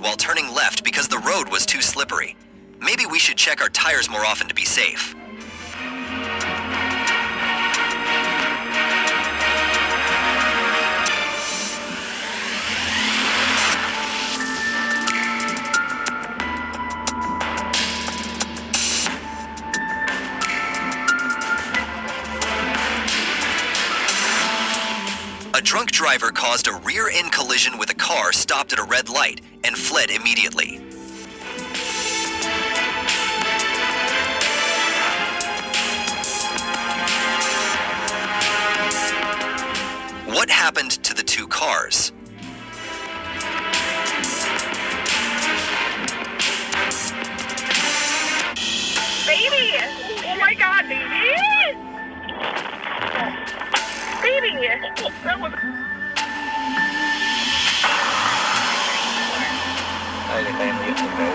while turning left because the road was too slippery. Maybe we should check our tires more often to be safe. A drunk driver caused a rear-end collision with a car stopped at a red light and fled immediately. What happened to the two cars? Baby! Oh my God, baby! Baby! That was... Đây là tem giúp thực tế.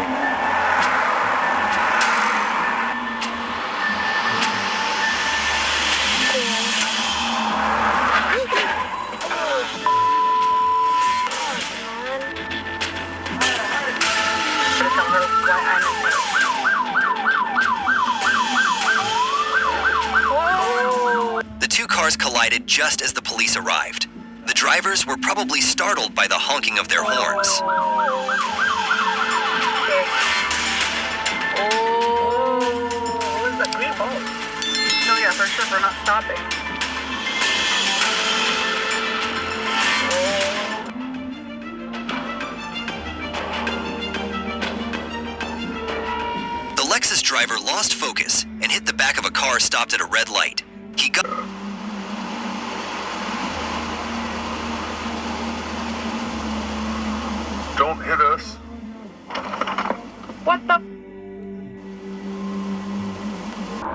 The two cars collided just as the police arrived. The drivers were probably startled by the honking of their horns. Oh, what is that green ball? No, yeah, for sure, for not stopping. The Lexus driver lost focus and hit the back of a car stopped at a red light. He got... Don't hit us. What the?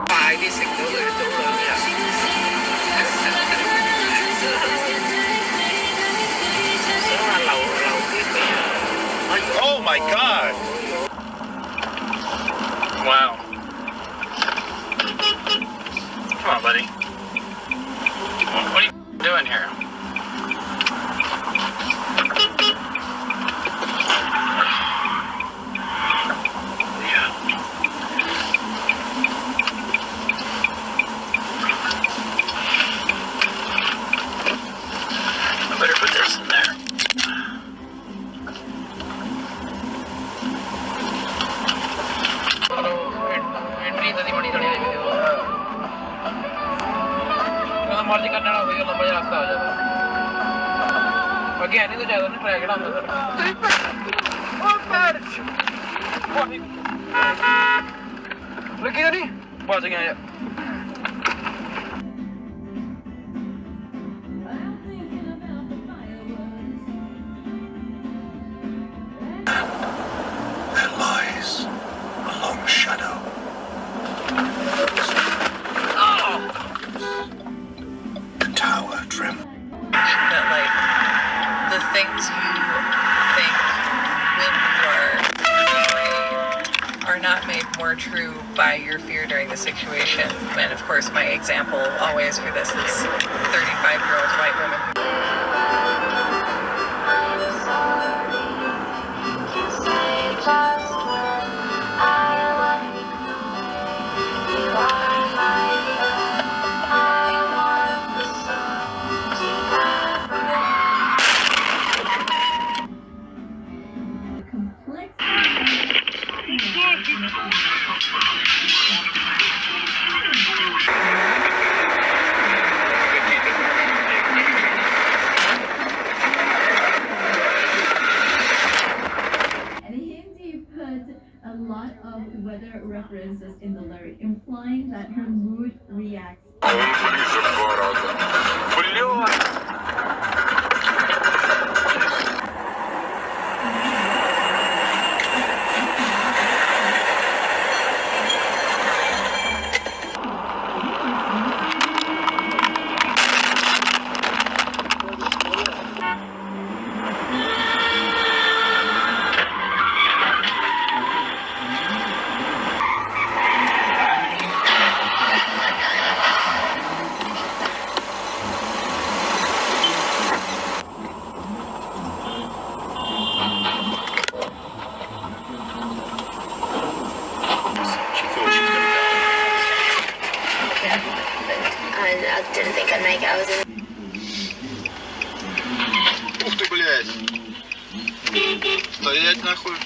Ai đi xịt nữa rồi chỗ lớn nhỉ? Sao là lầu tiếp bây Oh my God! Wow. Come on, buddy. What are you doing here? I better put this in there. मर्जी करने वाला भैया लंबा रास्ता आ जाता बाकी है नहीं तो ज्यादा नहीं ट्राई करना लगी तो नहीं पहुंच गया यार There lies a long shadow. The tower trim. That like the things you think when you are afraid are not made more true by your fear during the situation. And of course, my example always for this is 35-year-old white woman. A lot of weather references in the lyric, implying that her mood reacts. didn't think I'd make it. I was in. Ух ты, блядь. Стоять нахуй.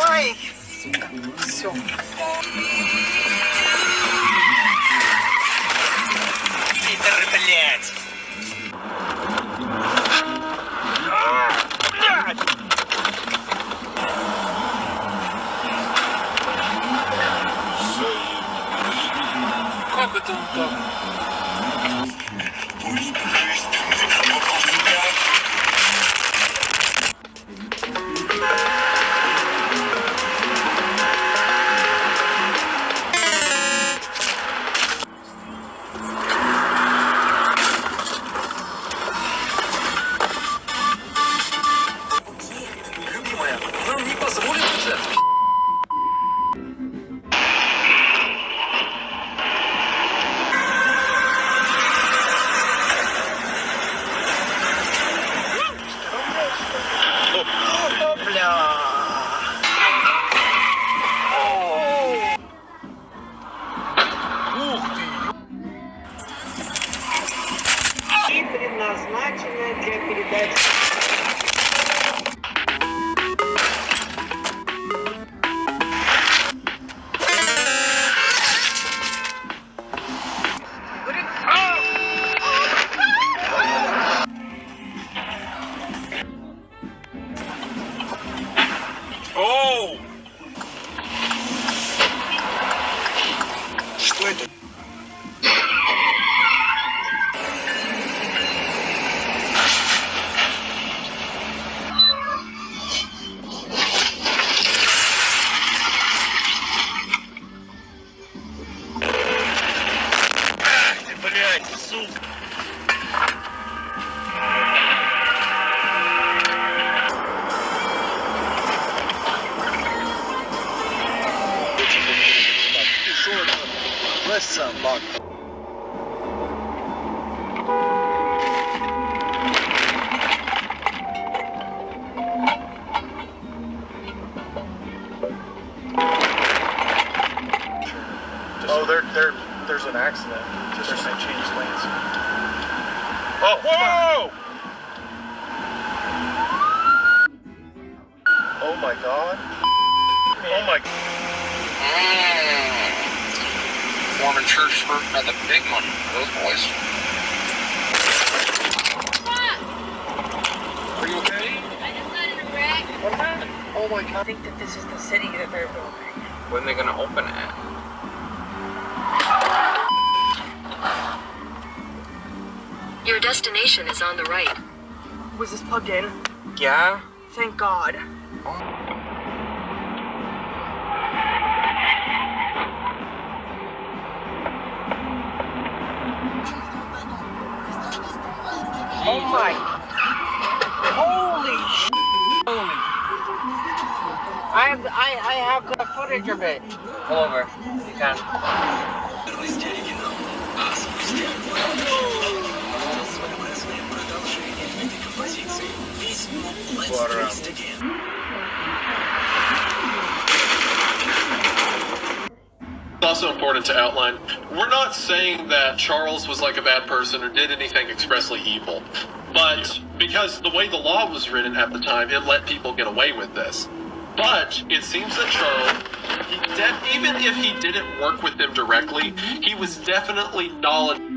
Ой, сука, все. Питер, блядь! Как это он так? Любимая, нам не позволят уже. И предназначенная для передачи. Оу! Что это? Ах ты, блядь, сука! Ты шо это? Прess some lock. Oh, there's an accident. Just they changed lanes. Oh, whoa! Oh my god. Oh my. Mormon church got the big money for those boys. Are you okay? I just got in a wreck. What happened? Oh my god. I think that this is the city that they're building. When are they gonna open it? Your destination is on the right. Was this plugged in? Yeah. Thank God. Oh my. Holy sh. Holy. I have the footage of it. Pull over. You can. It's also important to outline, we're not saying that Charles was like a bad person or did anything expressly evil, but because the way the law was written at the time, it let people get away with this. But it seems that Charles, even if he didn't work with them directly, he was definitely knowledgeable.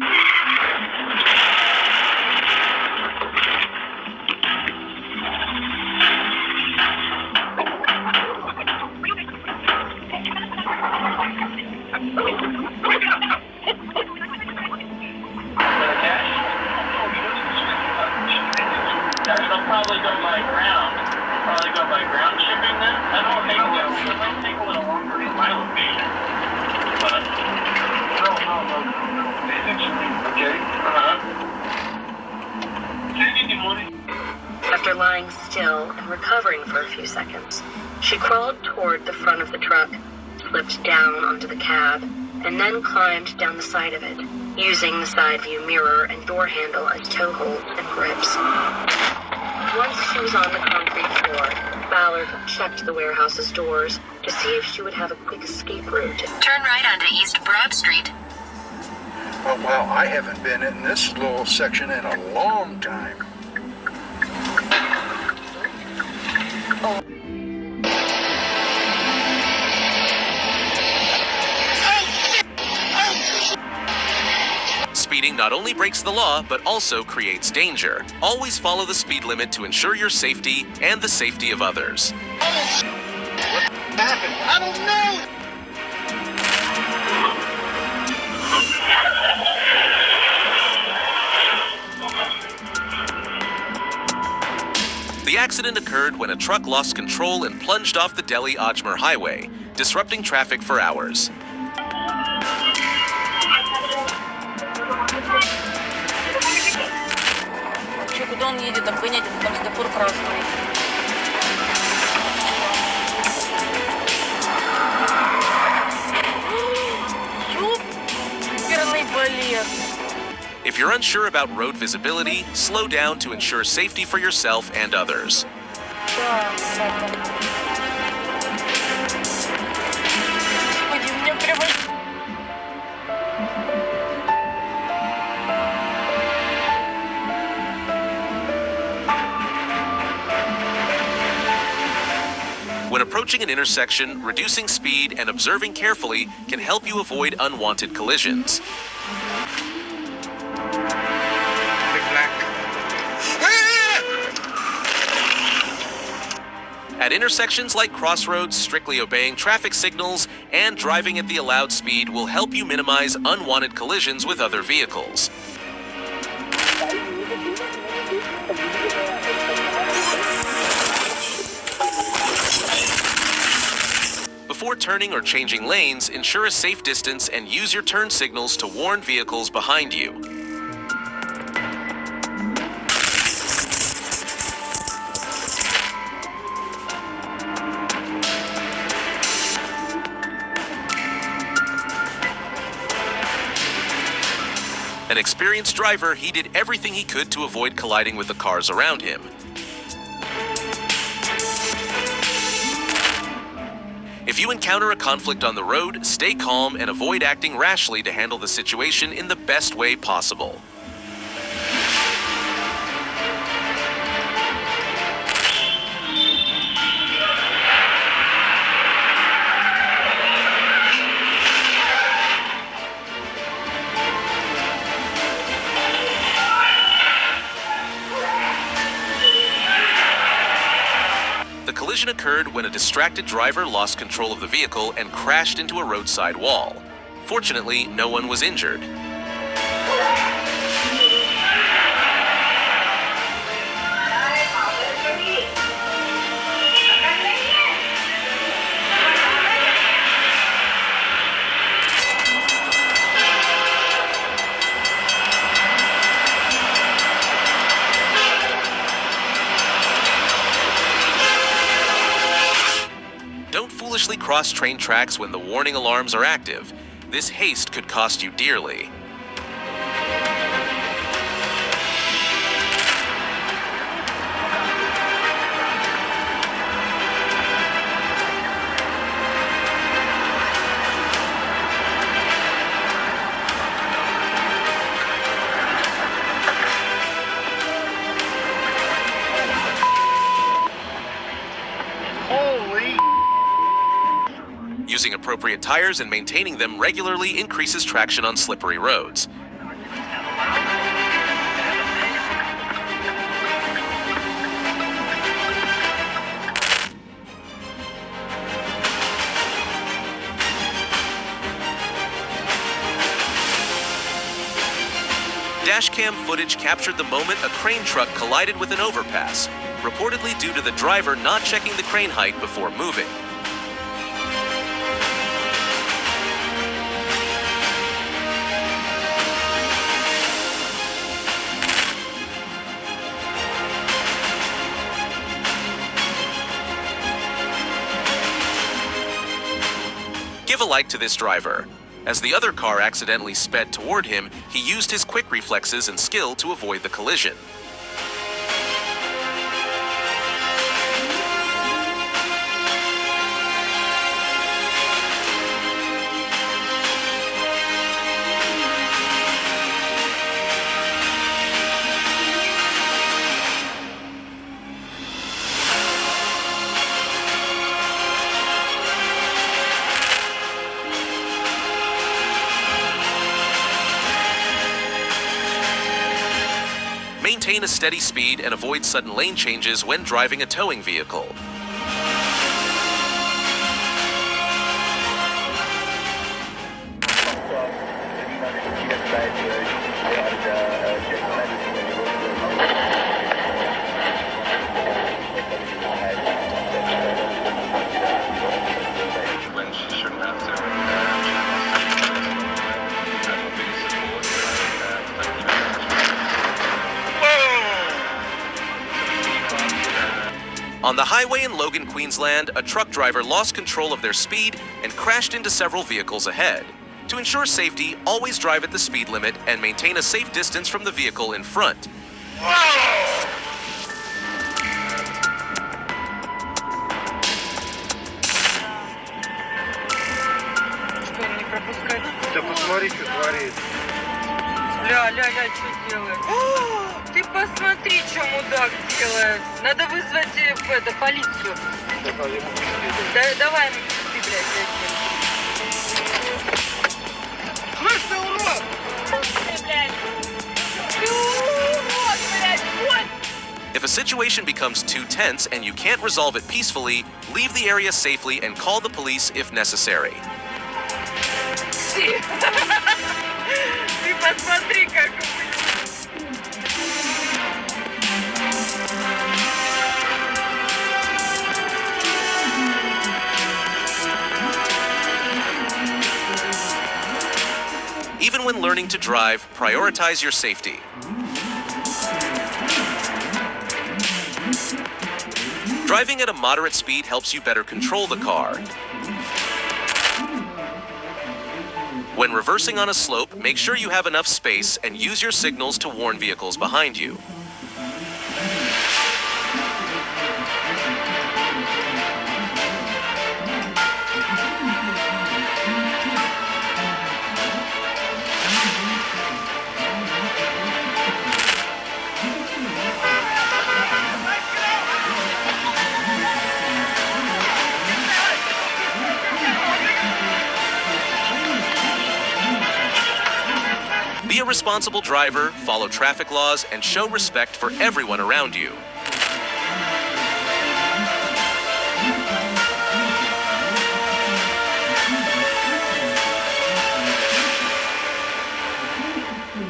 They'll probably go by ground. Probably go by ground shipping then. I don't think it might take a little longer to my location. But no. Okay. Any money? After lying still and recovering for a few seconds, she crawled toward the front of the truck, slipped down onto the cab, and then climbed down the side of it, using the side view mirror and door handle as toe holds and grips. Once she was on the concrete floor, Ballard checked the warehouse's doors to see if she would have a quick escape route. Turn right onto East Broad Street. Oh, wow, I haven't been in this little section in a long time. Speeding not only breaks the law, but also creates danger. Always follow the speed limit to ensure your safety and the safety of others. What happened? I don't know! The accident occurred when a truck lost control and plunged off the Delhi-Ajmer highway, disrupting traffic for hours. Куда он едет, там понятия, там светофор красный. Ёперный балет. If you're unsure about road visibility, slow down to ensure safety for yourself and others. Да, Господи, мне прямо... When approaching an intersection, reducing speed and observing carefully can help you avoid unwanted collisions. At intersections like crossroads, strictly obeying traffic signals and driving at the allowed speed will help you minimize unwanted collisions with other vehicles. Before turning or changing lanes, ensure a safe distance and use your turn signals to warn vehicles behind you. An experienced driver, he did everything he could to avoid colliding with the cars around him. If you encounter a conflict on the road, stay calm and avoid acting rashly to handle the situation in the best way possible. The collision occurred when a distracted driver lost control of the vehicle and crashed into a roadside wall. Fortunately, no one was injured. Don't foolishly cross train tracks when the warning alarms are active. This haste could cost you dearly. Holy! Using appropriate tires and maintaining them regularly increases traction on slippery roads. Dashcam footage captured the moment a crane truck collided with an overpass, reportedly due to the driver not checking the crane height before moving. Give a like to this driver. As the other car accidentally sped toward him, he used his quick reflexes and skill to avoid the collision. steady speed and avoid sudden lane changes when driving a towing vehicle. On the highway in Logan, Queensland, a truck driver lost control of their speed and crashed into several vehicles ahead. To ensure safety, always drive at the speed limit and maintain a safe distance from the vehicle in front. Да посмотри, что творится. Ля, что делает? Ты посмотри, что мудак делает. Надо вызвать полицию. Давай, ты, Слышь ты, урод! Ты урод, блядь, вот! If a situation becomes too tense and you can't resolve it peacefully, leave the area safely and call the police if necessary. Ты посмотри, как Even when learning to drive, prioritize your safety. Driving at a moderate speed helps you better control the car. When reversing on a slope, make sure you have enough space and use your signals to warn vehicles behind you. Be a responsible driver, follow traffic laws, and show respect for everyone around you.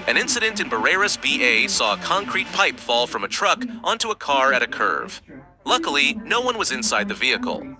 An incident in Barreiras, BA saw a concrete pipe fall from a truck onto a car at a curve. Luckily, no one was inside the vehicle.